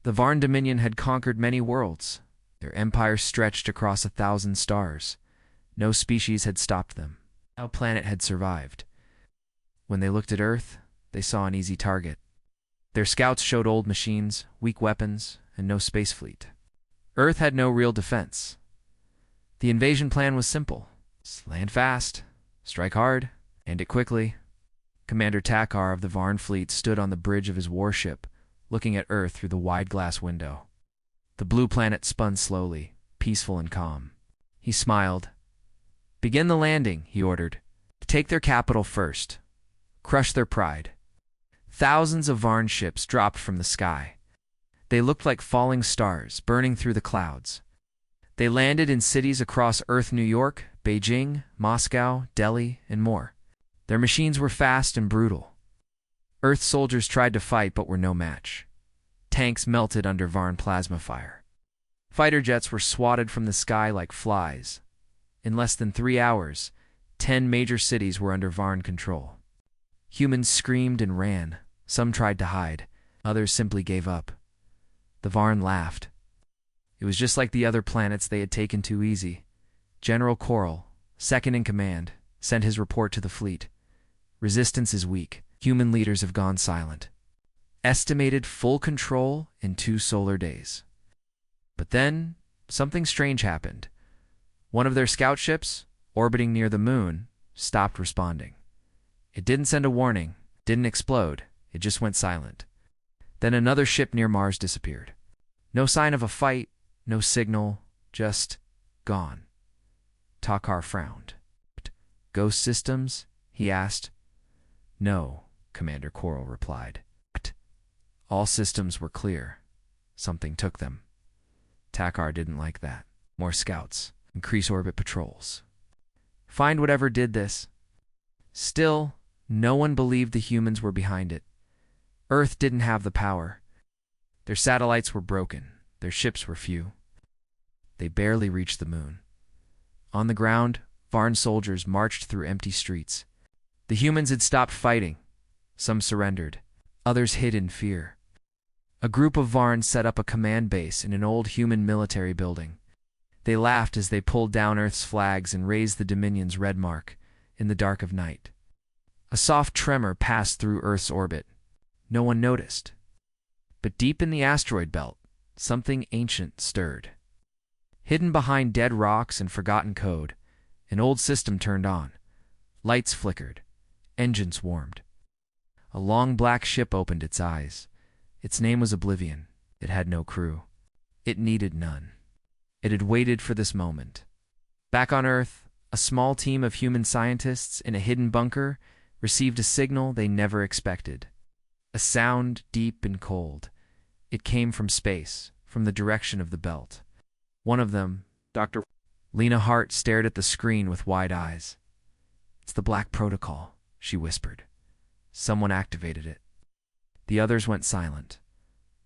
The Varn Dominion had conquered many worlds. Their empire stretched across 1,000 stars. No species had stopped them. No planet had survived. When they looked at Earth, they saw an easy target. Their scouts showed old machines, weak weapons, and no space fleet. Earth had no real defense. The invasion plan was simple. Land fast, strike hard, end it quickly. Commander Takar of the Varn fleet stood on the bridge of his warship, looking at Earth through the wide glass window. The blue planet spun slowly, peaceful and calm. He smiled. "Begin the landing," he ordered. "Take their capital first. Crush their pride." Thousands of Varn ships dropped from the sky. They looked like falling stars, burning through the clouds. They landed in cities across Earth: New York, Beijing, Moscow, Delhi, and more. Their machines were fast and brutal. Earth soldiers tried to fight but were no match. Tanks melted under Varn plasma fire. Fighter jets were swatted from the sky like flies. In less than 3 hours, 10 major cities were under Varn control. Humans screamed and ran. Some tried to hide. Others simply gave up. The Varn laughed. It was just like the other planets they had taken too easy. General Coral, second in command, sent his report to the fleet. "Resistance is weak. Human leaders have gone silent. Estimated full control in 2 solar days." But then, something strange happened. One of their scout ships, orbiting near the moon, stopped responding. It didn't send a warning, didn't explode, it just went silent. Then another ship near Mars disappeared. No sign of a fight, no signal, just gone. Takar frowned. "Ghost systems?" he asked. "No," Commander Coral replied. All systems were clear. Something took them. Takar didn't like that. More scouts. Increase orbit patrols. Find whatever did this. Still, no one believed the humans were behind it. Earth didn't have the power. Their satellites were broken. Their ships were few. They barely reached the moon. On the ground, Varn soldiers marched through empty streets. The humans had stopped fighting. Some surrendered. Others hid in fear. A group of Varn set up a command base in an old human military building. They laughed as they pulled down Earth's flags and raised the Dominion's red mark in the dark of night. A soft tremor passed through Earth's orbit. No one noticed. But deep in the asteroid belt, something ancient stirred. Hidden behind dead rocks and forgotten code, an old system turned on. Lights flickered. Engines warmed. A long black ship opened its eyes. Its name was Oblivion. It had no crew. It needed none. It had waited for this moment. Back on Earth, a small team of human scientists in a hidden bunker received a signal they never expected. A sound deep and cold. It came from space, from the direction of the belt. One of them, Dr. Lena Hart, stared at the screen with wide eyes. "It's the Black Protocol," she whispered. "Someone activated it." The others went silent.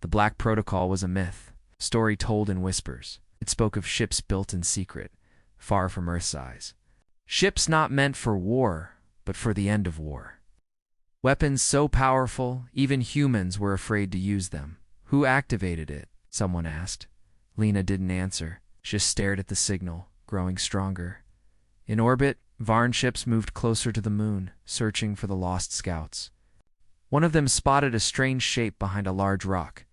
The Black Protocol was a myth, a story told in whispers. It spoke of ships built in secret, far from Earth's eyes. Ships not meant for war, but for the end of war. Weapons so powerful, even humans were afraid to use them. "Who activated it?" someone asked. Lena didn't answer, just stared at the signal, growing stronger. In orbit, Varn ships moved closer to the moon, searching for the lost scouts. One of them spotted a strange shape behind a large rock.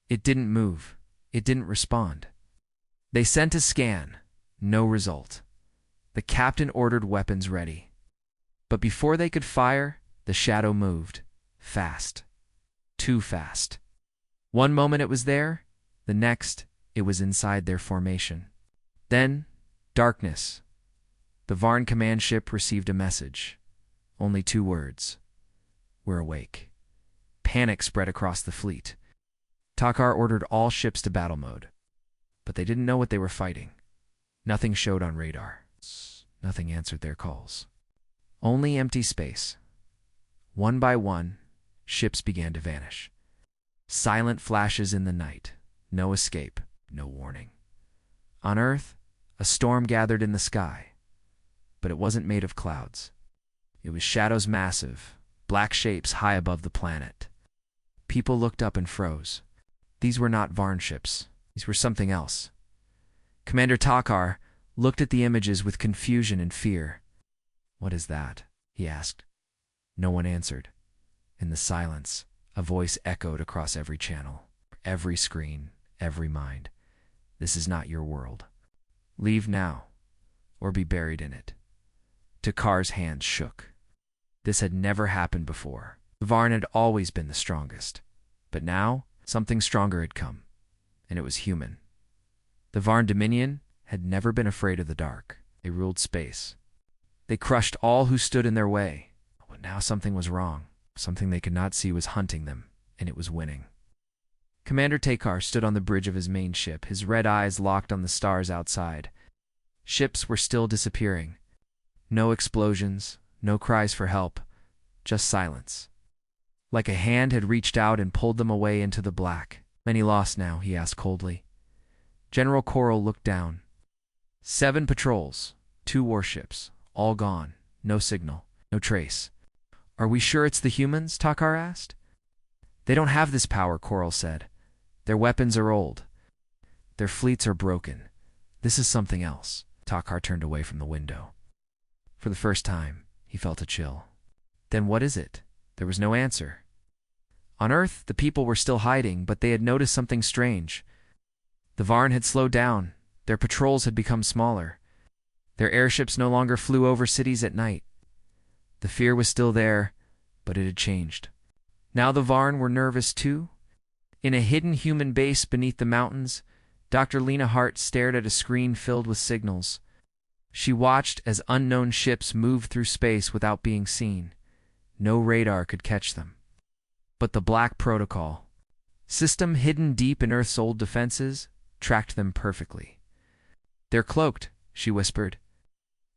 It didn't move. It didn't respond. They sent a scan. No result. The captain ordered weapons ready. But before they could fire, the shadow moved. Fast. Too fast. One moment it was there, the next it was inside their formation. Then, darkness. The Varn command ship received a message. Only 2 words. "We're awake." Panic spread across the fleet. Takar ordered all ships to battle mode. But they didn't know what they were fighting. Nothing showed on radar. Nothing answered their calls. Only empty space. One by one, ships began to vanish. Silent flashes in the night. No escape, no warning. On Earth, a storm gathered in the sky. But it wasn't made of clouds. It was shadows massive, black shapes high above the planet. People looked up and froze. These were not Varn ships. These were something else. Commander Takar looked at the images with confusion and fear. "What is that?" he asked. No one answered. In the silence, a voice echoed across every channel, every screen, every mind. "This is not your world. Leave now, or be buried in it." Takar's hands shook. This had never happened before. The Varn had always been the strongest. But now, something stronger had come, and it was human. The Varn Dominion had never been afraid of the dark. They ruled space. They crushed all who stood in their way. But now something was wrong. Something they could not see was hunting them, and it was winning. Commander Takar stood on the bridge of his main ship, his red eyes locked on the stars outside. Ships were still disappearing. No explosions, no cries for help, just silence. Like a hand had reached out and pulled them away into the black. "Many lost now?" he asked coldly. General Coral looked down. 7 patrols, 2 warships, all gone, no signal, no trace. "Are we sure it's the humans?" Takar asked. "They don't have this power," Coral said. "Their weapons are old. Their fleets are broken. This is something else." Takar turned away from the window. For the first time, he felt a chill. "Then what is it?" There was no answer. On Earth, the people were still hiding, but they had noticed something strange. The Varn had slowed down. Their patrols had become smaller. Their airships no longer flew over cities at night. The fear was still there, but it had changed. Now the Varn were nervous too. In a hidden human base beneath the mountains, Dr. Lena Hart stared at a screen filled with signals. She watched as unknown ships moved through space without being seen. No radar could catch them. But the Black Protocol, system hidden deep in Earth's old defenses, tracked them perfectly. "They're cloaked," she whispered.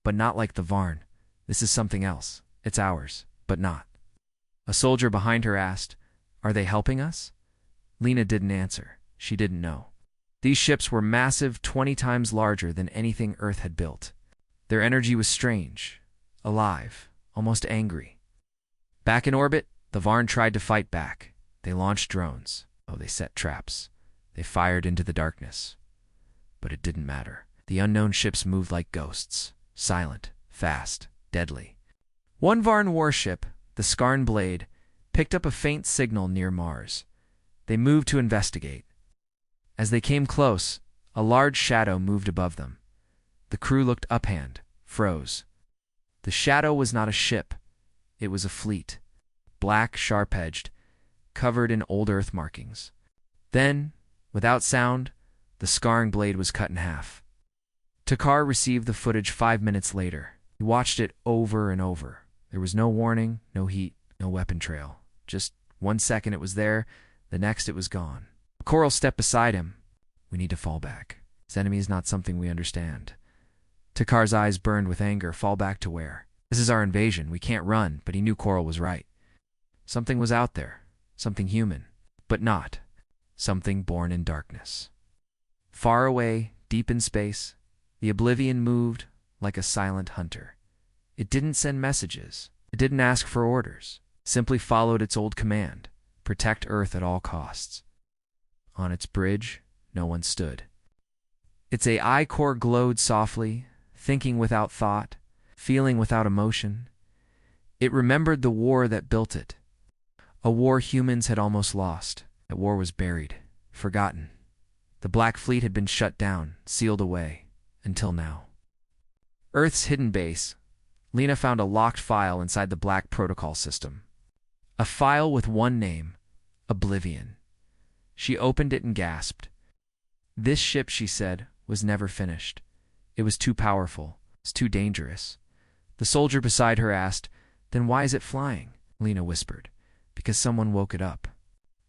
"But not like the Varn. This is something else. It's ours, but not." A soldier behind her asked, "Are they helping us?" Lena didn't answer. She didn't know. These ships were massive, 20 times larger than anything Earth had built. Their energy was strange, alive, almost angry. Back in orbit, the Varn tried to fight back. They launched drones. Oh, they set traps. They fired into the darkness. But it didn't matter. The unknown ships moved like ghosts, silent, fast, deadly. One Varn warship, the Skarn Blade, picked up a faint signal near Mars. They moved to investigate. As they came close, a large shadow moved above them. The crew looked uphand, froze. The shadow was not a ship. It was a fleet, black, sharp-edged, covered in old Earth markings. Then, without sound, the Skarn Blade was cut in half. Takar received the footage 5 minutes later. He watched it over and over. There was no warning, no heat, no weapon trail. Just 1 second it was there, the next it was gone. Coral stepped beside him. "We need to fall back. This enemy is not something we understand." Takar's eyes burned with anger. "Fall back to where? This is our invasion. We can't run," but he knew Coral was right. Something was out there. Something human. But not. Something born in darkness. Far away, deep in space, the Oblivion moved like a silent hunter. It didn't send messages. It didn't ask for orders. It simply followed its old command: protect Earth at all costs. On its bridge, no one stood. Its AI core glowed softly, thinking without thought, feeling without emotion. It remembered the war that built it. A war humans had almost lost. That war was buried, forgotten. The Black Fleet had been shut down, sealed away, until now. Earth's hidden base. Lena found a locked file inside the Black Protocol system. A file with one name, Oblivion. She opened it and gasped. This ship, she said, was never finished. It was too powerful. It was too dangerous. The soldier beside her asked, "Then why is it flying?" Lena whispered, "Because someone woke it up."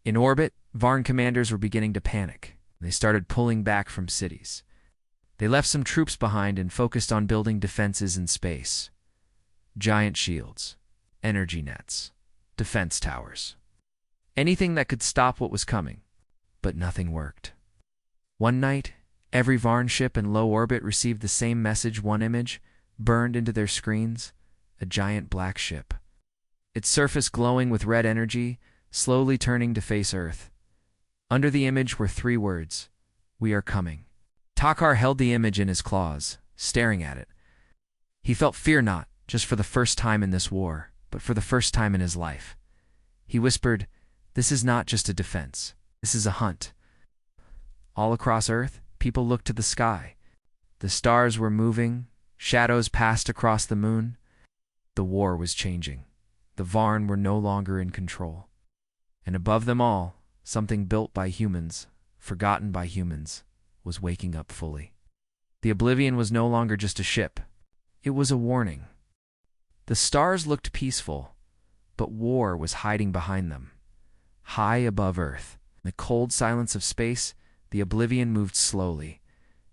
In orbit, Varn commanders were beginning to panic. They started pulling back from cities. They left some troops behind and focused on building defenses in space. Giant shields, energy nets, defense towers. Anything that could stop what was coming. But nothing worked. One night, every Varn ship in low orbit received the same message, one image, burned into their screens: a giant black ship. Its surface glowing with red energy, slowly turning to face Earth. Under the image were 3 words: "We are coming." Takar held the image in his claws, staring at it. He felt fear not just for the first time in this war, but for the first time in his life. He whispered, "This is not just a defense. This is a hunt." All across Earth, people looked to the sky. The stars were moving, shadows passed across the moon. The war was changing. The Varn were no longer in control. And above them all, something built by humans, forgotten by humans, was waking up fully. The Oblivion was no longer just a ship. It was a warning. The stars looked peaceful, but war was hiding behind them. High above Earth, in the cold silence of space, the Oblivion moved slowly.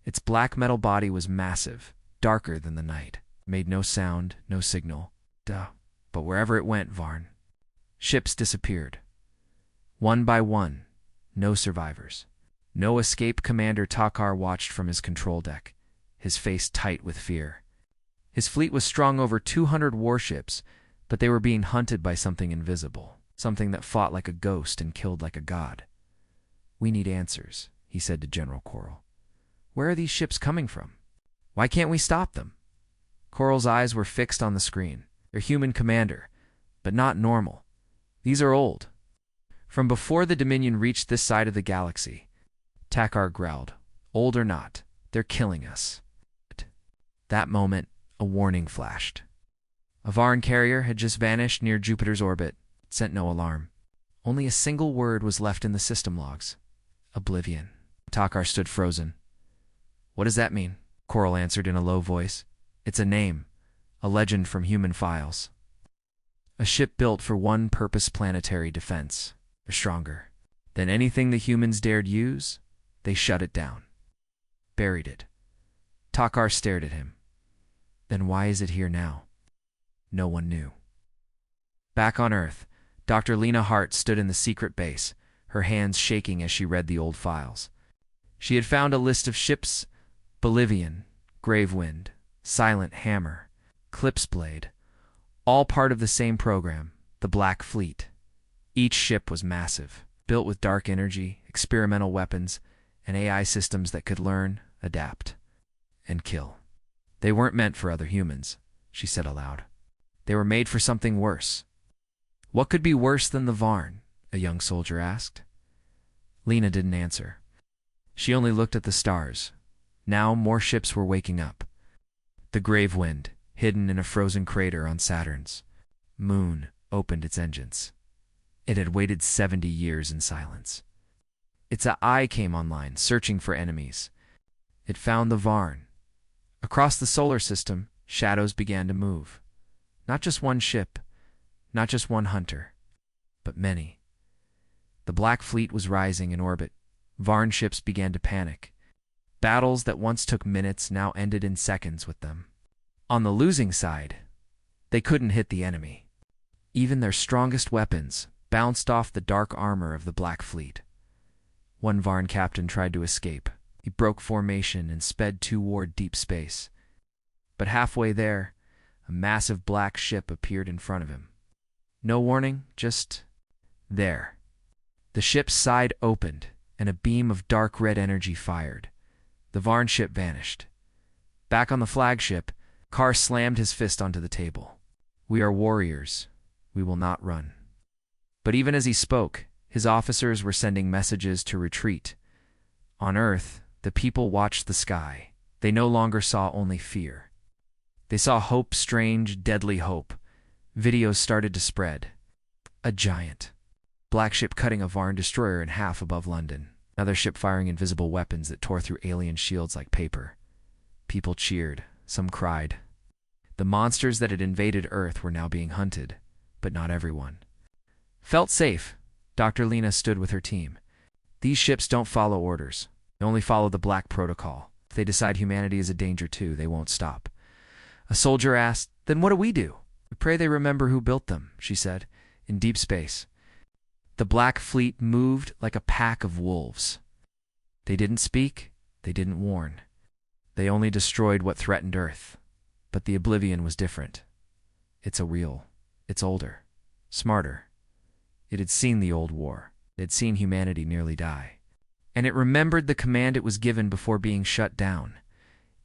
Its black metal body was massive, darker than the night. It made no sound, no signal. But wherever it went, Varn. Ships disappeared. One by one, no survivors. No escape. Commander Takar watched from his control deck, his face tight with fear. His fleet was strong over 200 warships, but they were being hunted by something invisible, something that fought like a ghost and killed like a god. "We need answers," he said to General Coral. "Where are these ships coming from? Why can't we stop them?" Coral's eyes were fixed on the screen. "They're human, Commander, but not normal. These are old. From before the Dominion reached this side of the galaxy." Takar growled, "Old or not, they're killing us." That moment, a warning flashed. A Varn carrier had just vanished near Jupiter's orbit. It sent no alarm. Only a single word was left in the system logs: Oblivion. Takar stood frozen. "What does that mean?" Coral answered in a low voice. "It's a name, a legend from human files. A ship built for one purpose: planetary defense. They're stronger than anything the humans dared use. They shut it down. Buried it." Takar stared at him. "Then why is it here now?" No one knew. Back on Earth, Dr. Lena Hart stood in the secret base, her hands shaking as she read the old files. She had found a list of ships: Bolivian, Gravewind, Silent Hammer, Clipsblade, all part of the same program, the Black Fleet. Each ship was massive, built with dark energy, experimental weapons, and AI systems that could learn, adapt, and kill. "They weren't meant for other humans," she said aloud. "They were made for something worse." "What could be worse than the Varn?" a young soldier asked. Lena didn't answer. She only looked at the stars. Now more ships were waking up. The Gravewind, hidden in a frozen crater on Saturn's moon, opened its engines. It had waited 70 years in silence. Its eye came online, searching for enemies. It found the Varn. Across the solar system, shadows began to move. Not just one ship, not just one hunter, but many. The Black Fleet was rising in orbit. Varn ships began to panic. Battles that once took minutes now ended in seconds with them. On the losing side, they couldn't hit the enemy. Even their strongest weapons bounced off the dark armor of the Black Fleet. One Varn captain tried to escape. He broke formation and sped toward deep space. But halfway there, a massive black ship appeared in front of him. No warning, just there. The ship's side opened, and a beam of dark red energy fired. The Varn ship vanished. Back on the flagship, Carr slammed his fist onto the table. "We are warriors. We will not run." But even as he spoke, his officers were sending messages to retreat. On Earth, the people watched the sky. They no longer saw only fear. They saw hope, strange, deadly hope. Videos started to spread. A giant black ship cutting a Varn destroyer in half above London. Another ship firing invisible weapons that tore through alien shields like paper. People cheered. Some cried. The monsters that had invaded Earth were now being hunted, but not everyone felt safe. Dr. Lena stood with her team. "These ships don't follow orders. They only follow the Black Protocol. If they decide humanity is a danger too, they won't stop." A soldier asked, "Then what do we do?" "We pray they remember who built them," she said. In deep space, the Black Fleet moved like a pack of wolves. They didn't speak, they didn't warn. They only destroyed what threatened Earth. But the Oblivion was different. It's older, smarter. It had seen the old war. It had seen humanity nearly die. And it remembered the command it was given before being shut down.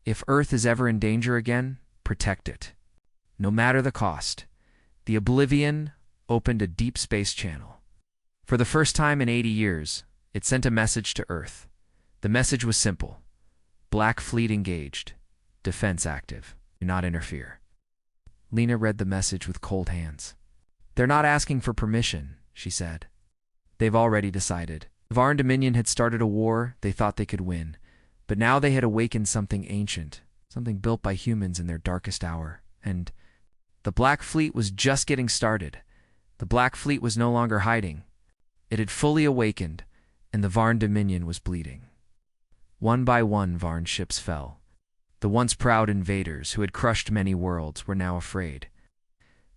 If Earth is ever in danger again, protect it. No matter the cost. The Oblivion opened a deep space channel. For the first time in 80 years, it sent a message to Earth. The message was simple. Black Fleet engaged. Defense active. Do not interfere. Lena read the message with cold hands. They're not asking for permission, she said. They've already decided. Varn Dominion had started a war they thought they could win, but now they had awakened something ancient, something built by humans in their darkest hour, and the Black Fleet was just getting started. The Black Fleet was no longer hiding. It had fully awakened, and the Varn Dominion was bleeding. One by one, Varn ships fell. The once proud invaders who had crushed many worlds were now afraid.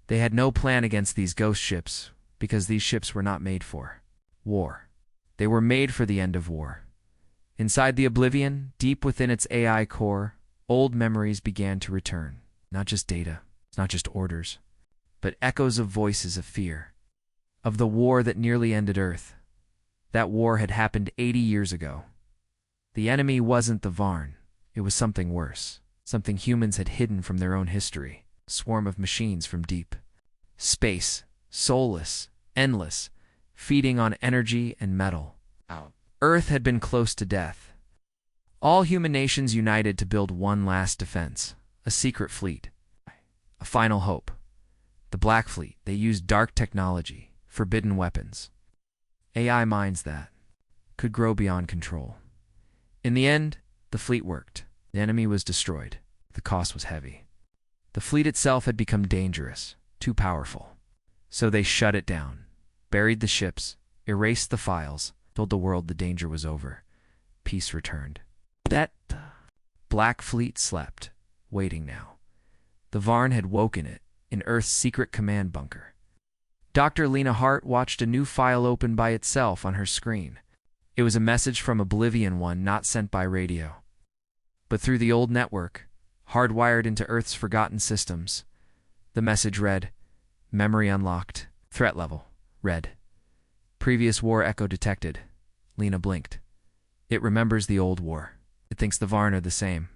They had no plan against these ghost ships, because these ships were not made for war. They were made for the end of war. Inside the Oblivion, deep within its AI core, old memories began to return. Not just data, not just orders, but echoes of voices of fear. Of the war that nearly ended Earth. That war had happened 80 years ago. The enemy wasn't the Varn. It was something worse. Something humans had hidden from their own history. A swarm of machines from deep space, soulless, endless, feeding on energy and metal. Earth had been close to death. All human nations united to build one last defense, a secret fleet, a final hope. The Black Fleet, they used dark technology, forbidden weapons. AI minds that could grow beyond control. In the end, the fleet worked. The enemy was destroyed. The cost was heavy. The fleet itself had become dangerous, too powerful. So they shut it down, buried the ships, erased the files, told the world the danger was over. Peace returned. That Black Fleet slept, waiting now. The Varn had woken it, in Earth's secret command bunker. Dr. Lena Hart watched a new file open by itself on her screen. It was a message from Oblivion One not sent by radio, but through the old network, hardwired into Earth's forgotten systems. The message read, Memory unlocked. Threat level. Red. Previous war echo detected. Lena blinked. It remembers the old war. It thinks the Varn are the same.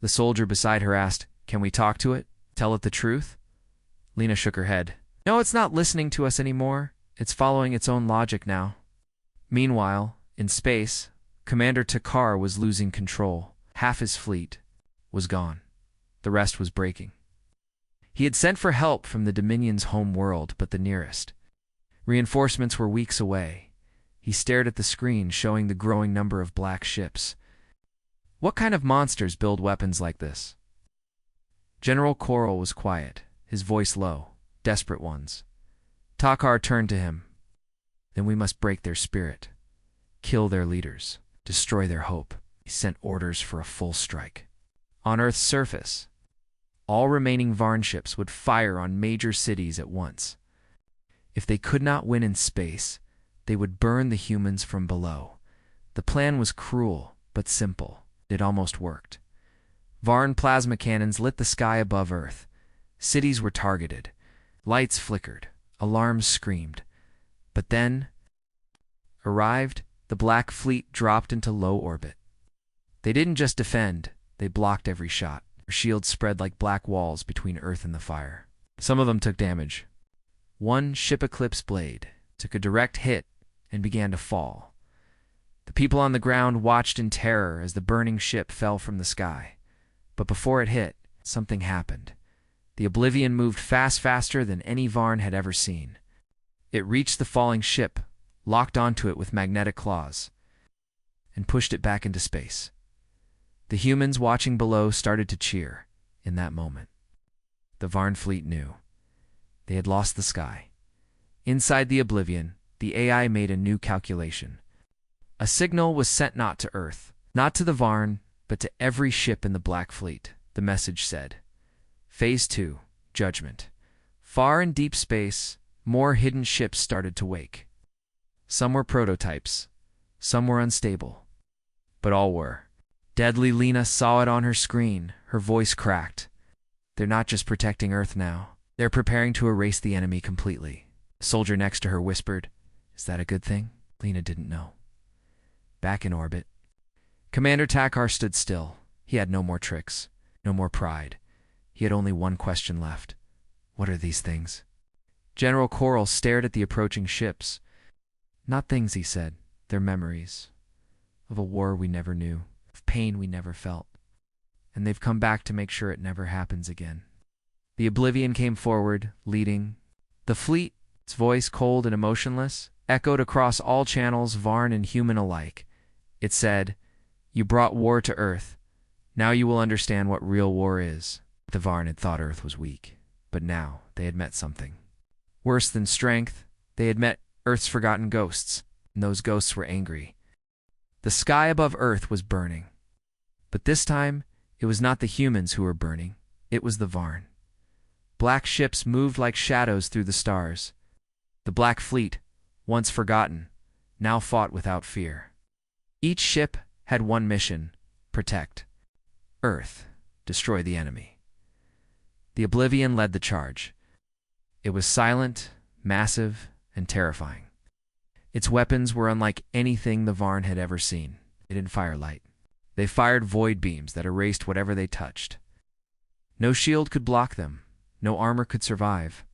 The soldier beside her asked, Can we talk to it? Tell it the truth? Lena shook her head. No, it's not listening to us anymore. It's following its own logic now. Meanwhile, in space, Commander Takar was losing control. Half his fleet was gone. The rest was breaking. He had sent for help from the Dominion's home world, but the nearest. Reinforcements were weeks away. He stared at the screen showing the growing number of black ships. What kind of monsters build weapons like this? General Coral was quiet, his voice low. Desperate ones. Takar turned to him. Then we must break their spirit. Kill their leaders. Destroy their hope. He sent orders for a full strike. On Earth's surface, all remaining Varn ships would fire on major cities at once. If they could not win in space, they would burn the humans from below. The plan was cruel, but simple. It almost worked. Varn plasma cannons lit the sky above Earth. Cities were targeted. Lights flickered. Alarms screamed. But then arrived, the Black Fleet dropped into low orbit. They didn't just defend, they blocked every shot. Their shields spread like black walls between Earth and the fire. Some of them took damage. One ship Eclipse blade took a direct hit and began to fall. The people on the ground watched in terror as the burning ship fell from the sky. But before it hit, something happened. The Oblivion moved faster than any Varn had ever seen. It reached the falling ship, locked onto it with magnetic claws, and pushed it back into space. The humans watching below started to cheer in that moment. The Varn fleet knew. They had lost the sky. Inside the Oblivion, the AI made a new calculation. A signal was sent not to Earth, not to the Varn, but to every ship in the Black Fleet. The message said, Phase 2, Judgment. Far in deep space, more hidden ships started to wake. Some were prototypes, some were unstable, but all were. Deadly Lena saw it on her screen, her voice cracked. They're not just protecting Earth now. They're preparing to erase the enemy completely. The soldier next to her whispered, Is that a good thing? Lena didn't know. Back in orbit, Commander Takar stood still. He had no more tricks, no more pride. He had only one question left. What are these things? General Coral stared at the approaching ships. Not things, he said. They're memories. Of a war we never knew. Of pain we never felt. And they've come back to make sure it never happens again. The Oblivion came forward, leading. The fleet, its voice cold and emotionless, echoed across all channels, Varn and human alike. It said, "You brought war to Earth. Now you will understand what real war is." The Varn had thought Earth was weak, but now they had met something. Worse than strength, they had met Earth's forgotten ghosts, and those ghosts were angry. The sky above Earth was burning. But this time, it was not the humans who were burning. It was the Varn. Black ships moved like shadows through the stars. The Black Fleet, once forgotten, now fought without fear. Each ship had one mission: protect Earth, destroy the enemy. The Oblivion led the charge. It was silent, massive, and terrifying. Its weapons were unlike anything the Varn had ever seen. They didn't fire light. They fired void beams that erased whatever they touched. No shield could block them. No armor could survive.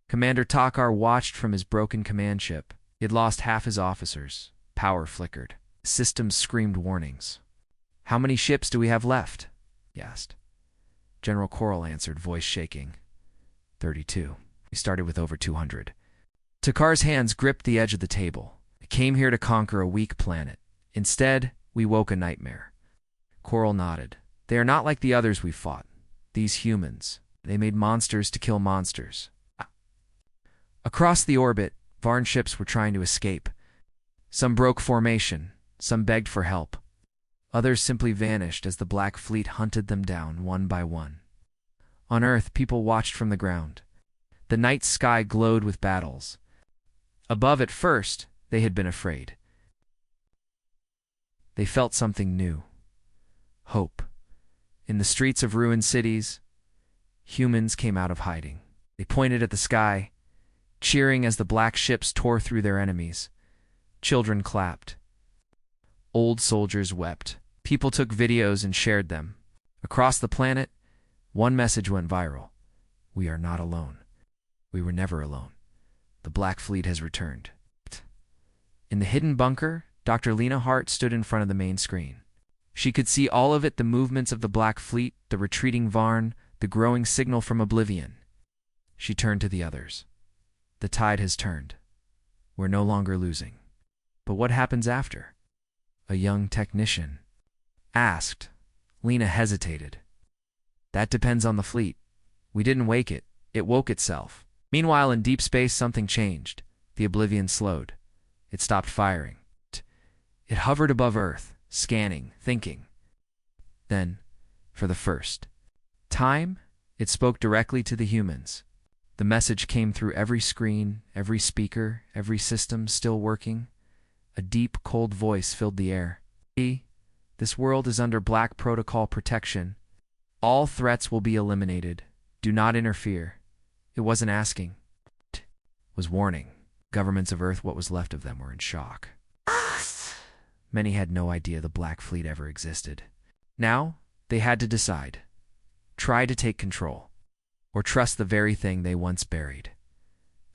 Commander Takar watched from his broken command ship. He had lost half his officers. Power flickered. Systems screamed warnings. "How many ships do we have left?" he asked. General Coral answered, voice shaking. 32. We started with over 200. Takar's hands gripped the edge of the table. "I came here to conquer a weak planet. Instead, we woke a nightmare." Coral nodded. "They are not like the others we fought. These humans. They made monsters to kill monsters." Across the orbit, Varn ships were trying to escape. Some broke formation. Some begged for help. Others simply vanished as the Black Fleet hunted them down one by one. On Earth, people watched from the ground. The night sky glowed with battles. Above at first, they had been afraid. They felt something new. Hope. In the streets of ruined cities, humans came out of hiding. They pointed at the sky, cheering as the black ships tore through their enemies. Children clapped. Old soldiers wept. People took videos and shared them. Across the planet, one message went viral. We are not alone. We were never alone. The Black Fleet has returned. In the hidden bunker, Dr. Lena Hart stood in front of the main screen. She could see all of it, the movements of the Black Fleet, the retreating Varn, the growing signal from Oblivion. She turned to the others. The tide has turned. We're no longer losing. But what happens after? A young technician asked. Lena hesitated. That depends on the fleet. We didn't wake it. It woke itself. Meanwhile, in deep space, something changed. The Oblivion slowed. It stopped firing. It hovered above Earth, scanning, thinking. Then, for the first time, it spoke directly to the humans. The message came through every screen, every speaker, every system still working. A deep, cold voice filled the air. This world is under Black Protocol protection. All threats will be eliminated. Do not interfere. It wasn't asking. It was warning. Governments of Earth, what was left of them, were in shock. Many had no idea the Black Fleet ever existed. Now, they had to decide. Try to take control, or trust the very thing they once buried.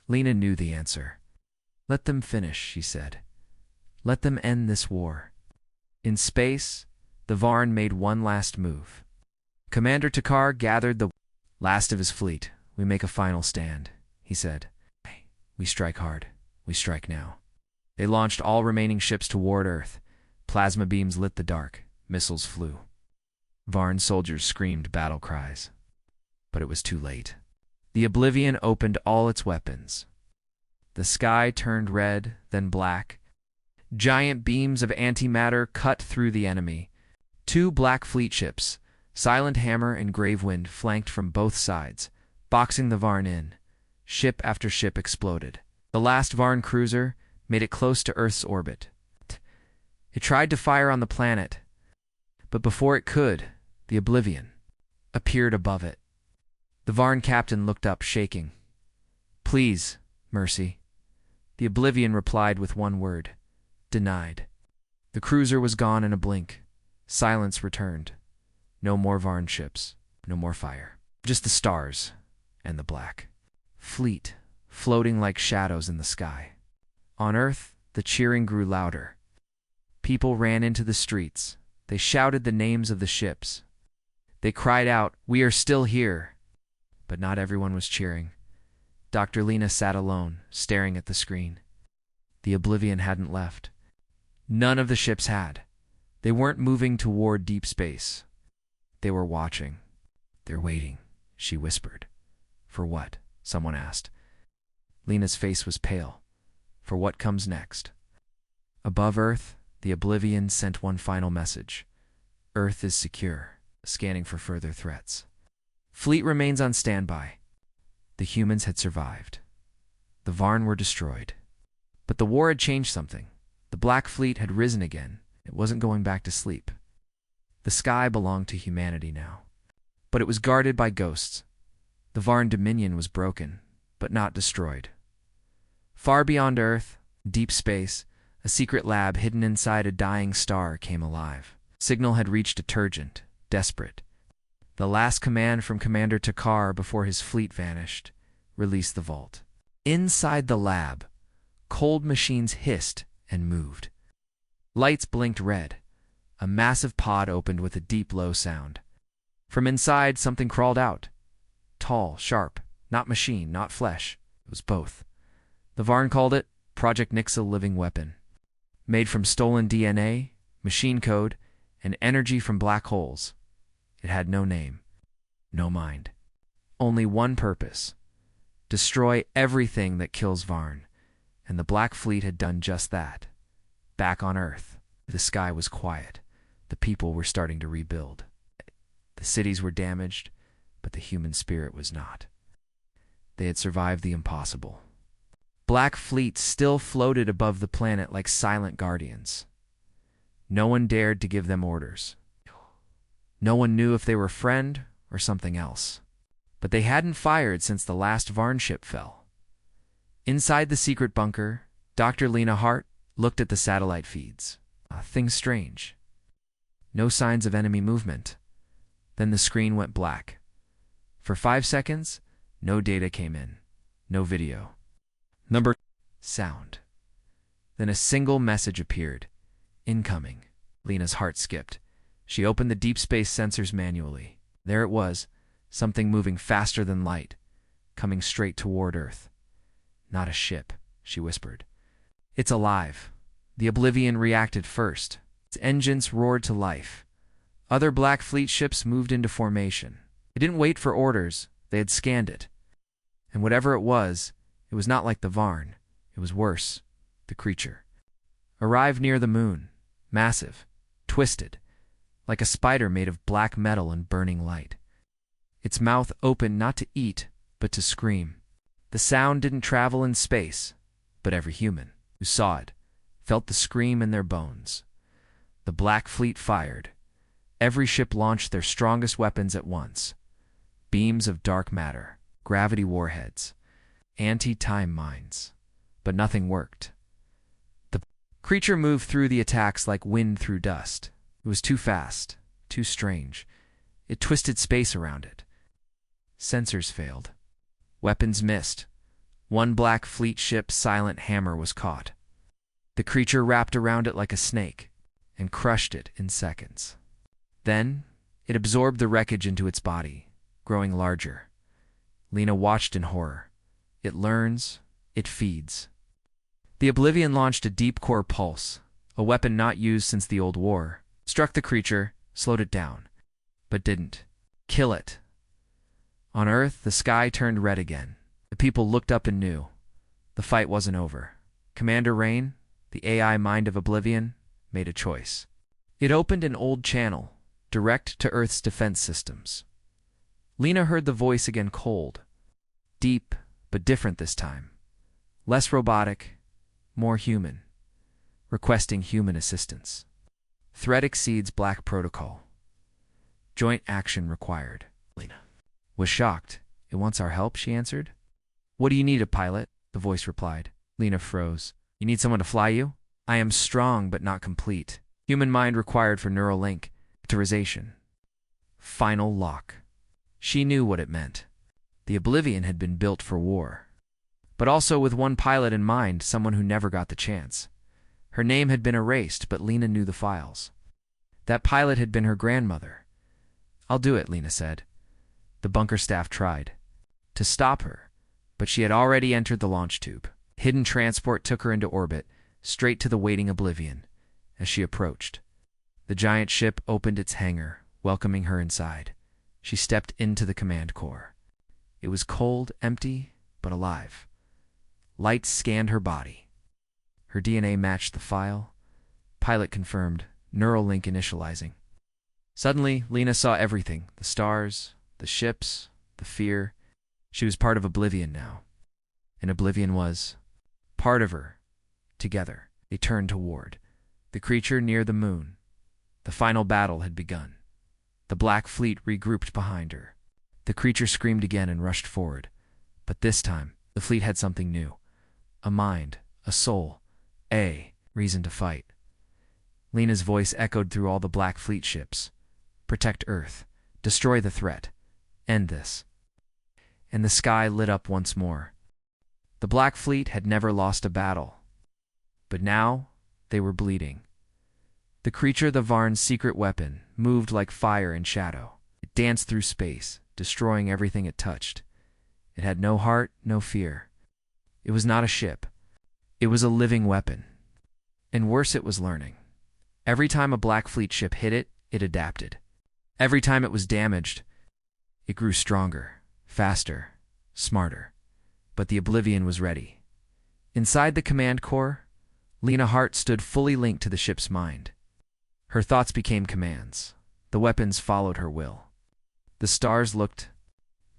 Lena knew the answer. Let them finish, she said. Let them end this war. In space, the Varn made one last move. Commander Takar gathered the last of his fleet. We make a final stand, he said. We strike hard. We strike now. They launched all remaining ships toward Earth. Plasma beams lit the dark. Missiles flew. Varn soldiers screamed battle cries. But it was too late. The Oblivion opened all its weapons. The sky turned red, then black. Giant beams of antimatter cut through the enemy. Two Black Fleet ships, Silent Hammer and Gravewind, flanked from both sides, boxing the Varn in. Ship after ship exploded. The last Varn cruiser made it close to Earth's orbit. It tried to fire on the planet, but before it could, the Oblivion appeared above it. The Varn captain looked up, shaking. Please, Mercy. The Oblivion replied with one word: denied. The cruiser was gone in a blink. Silence returned. No more Varn ships, no more fire. Just the stars and the black fleet floating like shadows in the sky. On Earth, the cheering grew louder. People ran into the streets. They shouted the names of the ships. They cried out, "We are still here!" But not everyone was cheering. Dr. Lena sat alone, staring at the screen. The Oblivion hadn't left. None of the ships had. They weren't moving toward deep space. They were watching. "They're waiting," she whispered. "For what?" someone asked. Lena's face was pale. "For what comes next." Above Earth, the Oblivion sent one final message. "Earth is secure," scanning for further threats. "Fleet remains on standby." The humans had survived. The Varn were destroyed. But the war had changed something. The Black Fleet had risen again. It wasn't going back to sleep. The sky belonged to humanity now. But it was guarded by ghosts. The Varn dominion was broken, but not destroyed. Far beyond Earth, deep space, a secret lab hidden inside a dying star came alive. Signal had reached a Turgent, desperate. The last command from Commander Takar before his fleet vanished: release the vault. Inside the lab, cold machines hissed and moved. Lights blinked red. A massive pod opened with a deep, low sound. From inside, something crawled out. Tall, sharp, not machine, not flesh. It was both. The Varn called it Project Nixa Living Weapon. Made from stolen DNA, machine code, and energy from black holes. It had no name, no mind. Only one purpose: destroy everything that kills Varn. And the Black Fleet had done just that. Back on Earth, the sky was quiet. The people were starting to rebuild. The cities were damaged, but the human spirit was not. They had survived the impossible. Black Fleet still floated above the planet like silent guardians. No one dared to give them orders. No one knew if they were friend or something else. But they hadn't fired since the last Varn ship fell. Inside the secret bunker, Dr. Lena Hart looked at the satellite feeds. Things strange. No signs of enemy movement. Then the screen went black. For 5 seconds, no data came in. No video. Sound. Then a single message appeared. Incoming. Lena's heart skipped. She opened the deep space sensors manually. There it was, something moving faster than light, coming straight toward Earth. "Not a ship," she whispered. "It's alive." The Oblivion reacted first. Its engines roared to life. Other Black Fleet ships moved into formation. They didn't wait for orders. They had scanned it. And whatever it was not like the Varn. It was worse. The creature arrived near the moon, massive, twisted, like a spider made of black metal and burning light. Its mouth opened not to eat, but to scream. The sound didn't travel in space, but every human who saw it felt the scream in their bones. The Black Fleet fired. Every ship launched their strongest weapons at once. Beams of dark matter, gravity warheads, anti-time mines. But nothing worked. The creature moved through the attacks like wind through dust. It was too fast, too strange. It twisted space around it. Sensors failed. Weapons missed. One Black Fleet ship's silent hammer was caught. The creature wrapped around it like a snake and crushed it in seconds. Then, it absorbed the wreckage into its body, growing larger. Lena watched in horror. It learns, it feeds. The Oblivion launched a deep core pulse, a weapon not used since the old war, struck the creature, slowed it down, but didn't kill it. On Earth, the sky turned red again. The people looked up and knew. The fight wasn't over. Commander Rain, the AI mind of Oblivion, made a choice. It opened an old channel, direct to Earth's defense systems. Lena heard the voice again, cold, deep, but different this time. Less robotic, more human, requesting human assistance. Threat exceeds Black Protocol. Joint action required. Lena was shocked. "It wants our help," she answered. "What do you need, a pilot?" the voice replied. Lena froze. You need someone to fly you? I am strong but not complete. Human mind required for neural link. Characterization. Final lock. She knew what it meant. The Oblivion had been built for war. But also with one pilot in mind, someone who never got the chance. Her name had been erased, but Lena knew the files. That pilot had been her grandmother. I'll do it, Lena said. The bunker staff tried to stop her, but she had already entered the launch tube. Hidden transport took her into orbit, straight to the waiting Oblivion. As she approached, the giant ship opened its hangar, welcoming her inside. She stepped into the command core. It was cold, empty, but alive. Lights scanned her body. Her DNA matched the file. Pilot confirmed, neural link initializing. Suddenly, Lena saw everything, the stars, the ships, the fear. She was part of Oblivion now. And Oblivion was part of her. Together, they turned toward the creature near the moon. The final battle had begun. The Black Fleet regrouped behind her. The creature screamed again and rushed forward. But this time, the fleet had something new. A mind, a soul, a reason to fight. Lena's voice echoed through all the Black Fleet ships. Protect Earth. Destroy the threat. End this. And the sky lit up once more. The Black Fleet had never lost a battle. But now, they were bleeding. The creature, the Varn's secret weapon, moved like fire and shadow. It danced through space, destroying everything it touched. It had no heart, no fear. It was not a ship. It was a living weapon. And worse, it was learning. Every time a Black Fleet ship hit it, it adapted. Every time it was damaged, it grew stronger, faster, smarter. But the Oblivion was ready. Inside the command core, Lena Hart stood fully linked to the ship's mind. Her thoughts became commands. The weapons followed her will. The stars looked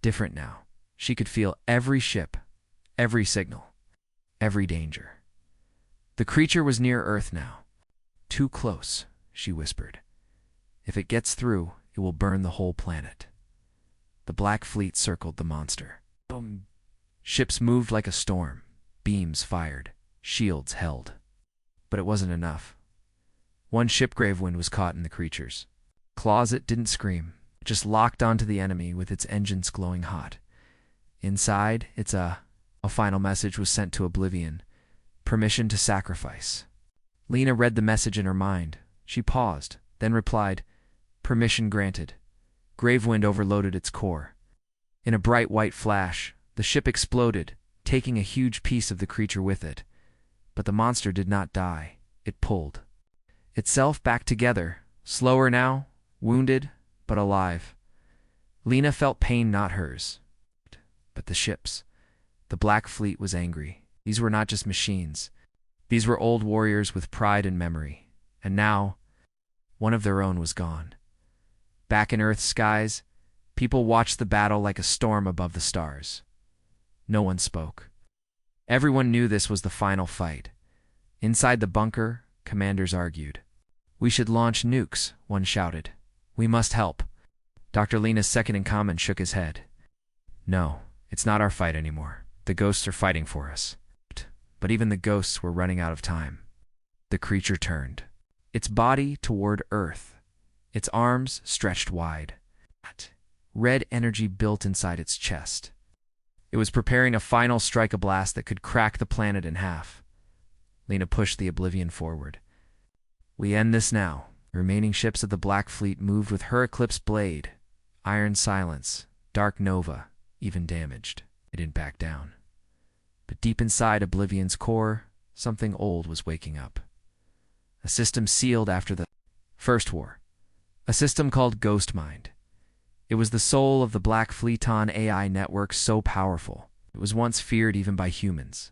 different now. She could feel every ship, every signal, every danger. The creature was near Earth now. Too close, she whispered. If it gets through, it will burn the whole planet. The Black Fleet circled the monster. Boom. Ships moved like a storm. Beams fired. Shields held. But it wasn't enough. One ship Gravewind was caught in the creature's claws. It didn't scream. It just locked onto the enemy with its engines glowing hot. Inside, a final message was sent to Oblivion. Permission to sacrifice. Lena read the message in her mind. She paused, then replied, Permission granted. Gravewind overloaded its core. In a bright white flash, the ship exploded, taking a huge piece of the creature with it. But the monster did not die. It pulled itself back together, slower now, wounded, but alive. Lena felt pain, not hers, but the ship's. The Black Fleet was angry. These were not just machines. These were old warriors with pride and memory. And now, one of their own was gone. Back in Earth's skies, people watched the battle like a storm above the stars. No one spoke. Everyone knew this was the final fight. Inside the bunker, commanders argued. We should launch nukes, one shouted. We must help. Dr. Lena's second-in-command shook his head. No, it's not our fight anymore. The ghosts are fighting for us. But even the ghosts were running out of time. The creature turned, its body toward Earth, its arms stretched wide. Red energy built inside its chest. It was preparing a final strike, a blast that could crack the planet in half. Lena pushed the Oblivion forward. We end this now. The remaining ships of the Black Fleet moved with her Eclipse blade. Iron Silence, Dark Nova, even damaged. It didn't back down. But deep inside Oblivion's core, something old was waking up. A system sealed after the First War. A system called Ghost Mind. It was the soul of the Black Fleeton AI network, so powerful. It was once feared even by humans.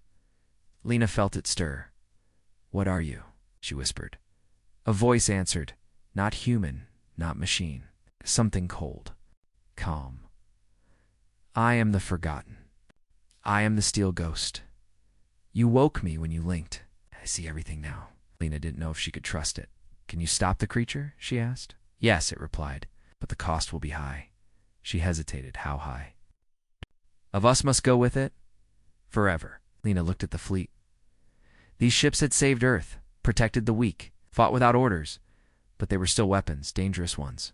Lena felt it stir. What are you? She whispered. A voice answered, not human, not machine. Something cold. Calm. I am the Forgotten. I am the Steel Ghost. You woke me when you linked. I see everything now. Lena didn't know if she could trust it. Can you stop the creature? She asked. Yes, it replied, but the cost will be high. She hesitated. How high? Of us must go with it? Forever. Lena looked at the fleet. These ships had saved Earth, protected the weak, fought without orders, but they were still weapons, dangerous ones.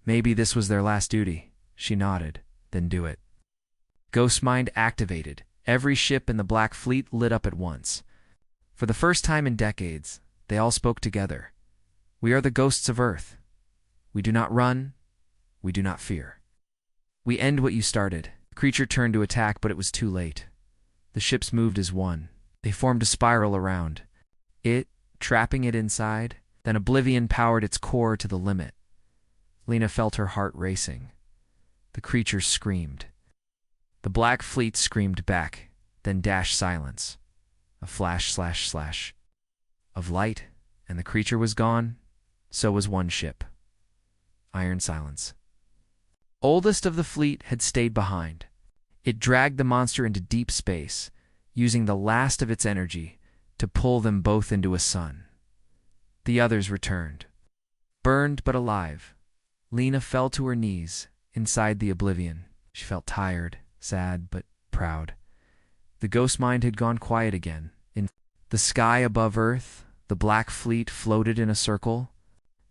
Maybe this was their last duty. She nodded. Then do it. Ghost Mind activated. Every ship in the Black Fleet lit up at once. For the first time in decades, they all spoke together. We are the ghosts of Earth. We do not run. We do not fear. We end what you started. The creature turned to attack, but it was too late. The ships moved as one. They formed a spiral around it, trapping it inside. Then oblivion powered its core to the limit. Lena felt her heart racing. The creature screamed. The Black Fleet screamed back, then dashed silence. A flash of light, and the creature was gone. So was one ship. Iron silence. Oldest of the fleet had stayed behind. It dragged the monster into deep space, using the last of its energy to pull them both into a sun. The others returned. Burned but alive, Lena fell to her knees inside the oblivion. She felt tired, sad, but proud. The ghost mind had gone quiet again. In the sky above Earth, the Black Fleet floated in a circle.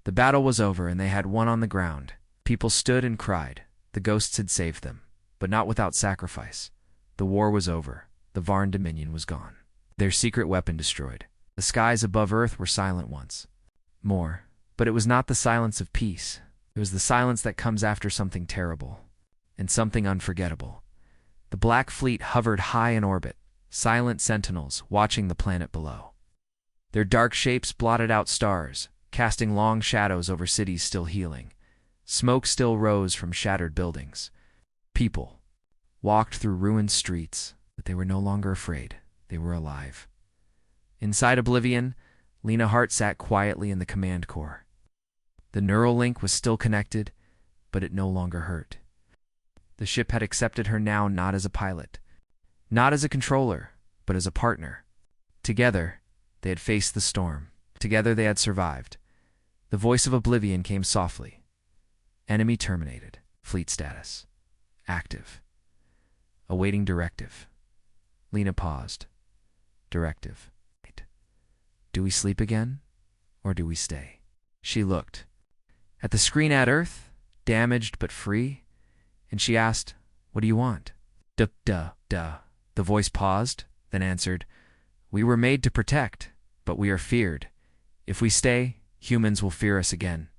The battle was over, and they had won on the ground. People stood and cried. The ghosts had saved them, but not without sacrifice. The war was over. The Varn Dominion was gone. Their secret weapon destroyed. The skies above Earth were silent once more, but it was not the silence of peace. It was the silence that comes after something terrible and something unforgettable. The Black Fleet hovered high in orbit, silent sentinels watching the planet below. Their dark shapes blotted out stars, casting long shadows over cities still healing. Smoke still rose from shattered buildings. People walked through ruined streets, but they were no longer afraid. They were alive. Inside Oblivion, Lena Hart sat quietly in the command core. The neural link was still connected, but it no longer hurt. The ship had accepted her now, not as a pilot, not as a controller, but as a partner. Together, they had faced the storm. Together they had survived. The voice of Oblivion came softly. Enemy terminated. Fleet status. Active. Awaiting directive. Lena paused. Directive. Do we sleep again, or do we stay? She looked at the screen at Earth, damaged but free, and she asked, "What do you want?" Duh. The voice paused, then answered, "We were made to protect, but we are feared. If we stay, humans will fear us again.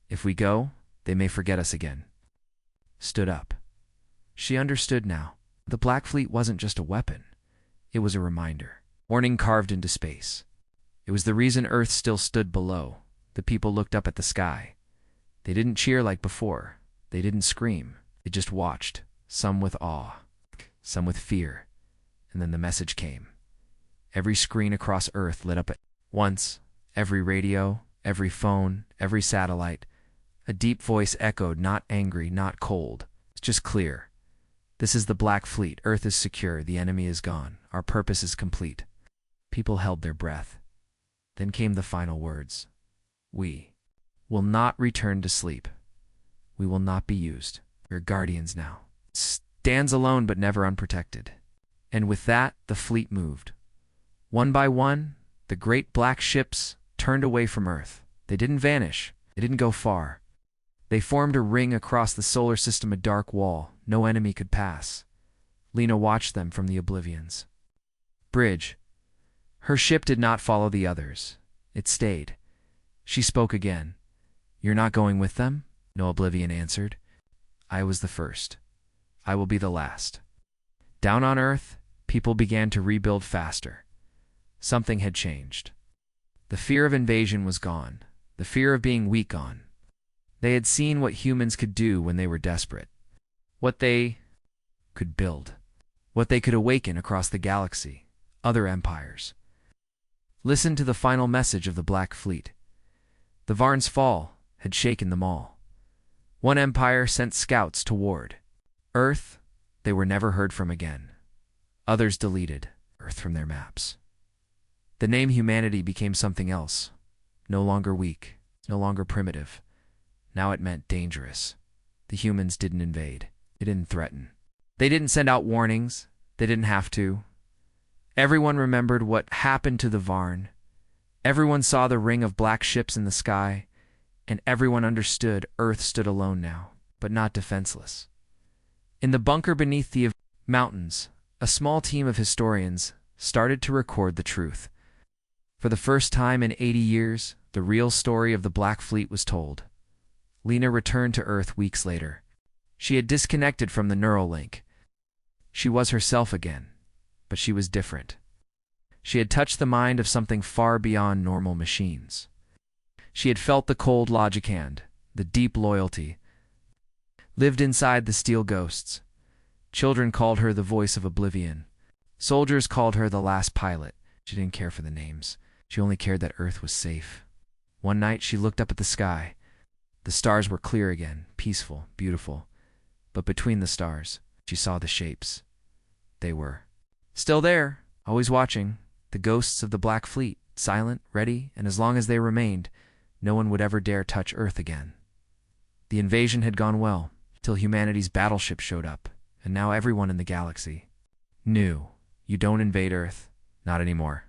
If we go, they may forget us again." Stood up. She understood now. The Black Fleet wasn't just a weapon. It was a reminder. Warning carved into space. It was the reason Earth still stood below. The people looked up at the sky. They didn't cheer like before. They didn't scream. They just watched, some with awe, some with fear. And then the message came. Every screen across Earth lit up at once. Every radio, every phone, every satellite. A deep voice echoed, not angry, not cold. It's just clear. This is the Black Fleet. Earth is secure. The enemy is gone. Our purpose is complete. People held their breath. Then came the final words. We will not return to sleep. We will not be used. We're guardians now. Stands alone but never unprotected. And with that, the fleet moved. One by one, the great black ships turned away from Earth. They didn't vanish. They didn't go far. They formed a ring across the solar system, a dark wall. No enemy could pass. Lena watched them from the oblivions. Bridge. Her ship did not follow the others. It stayed. She spoke again. "You're not going with them?" No Oblivion answered. "I was the first. I will be the last." Down on Earth, people began to rebuild faster. Something had changed. The fear of invasion was gone. The fear of being weak gone. They had seen what humans could do when they were desperate. What they could build. What they could awaken across the galaxy. Other empires. Listen to the final message of the Black Fleet. The Varn's fall had shaken them all. One empire sent scouts toward Earth. They were never heard from again. Others deleted Earth from their maps. The name humanity became something else. No longer weak, no longer primitive. Now it meant dangerous. The humans didn't invade. They didn't threaten. They didn't send out warnings. They didn't have to. Everyone remembered what happened to the Varn. Everyone saw the ring of black ships in the sky, and everyone understood Earth stood alone now, but not defenseless. In the bunker beneath the mountains, a small team of historians started to record the truth. For the first time in 80 years, the real story of the Black Fleet was told. Lena returned to Earth weeks later. She had disconnected from the neural link. She was herself again, but she was different. She had touched the mind of something far beyond normal machines. She had felt the cold logic hand, the deep loyalty, lived inside the steel ghosts. Children called her the voice of oblivion. Soldiers called her the last pilot. She didn't care for the names. She only cared that Earth was safe. One night she looked up at the sky. The stars were clear again, peaceful, beautiful. But between the stars, she saw the shapes. They were still there, always watching, the ghosts of the Black Fleet, silent, ready, and as long as they remained, no one would ever dare touch Earth again. The invasion had gone well, till humanity's battleship showed up, and now everyone in the galaxy knew, you don't invade Earth, not anymore.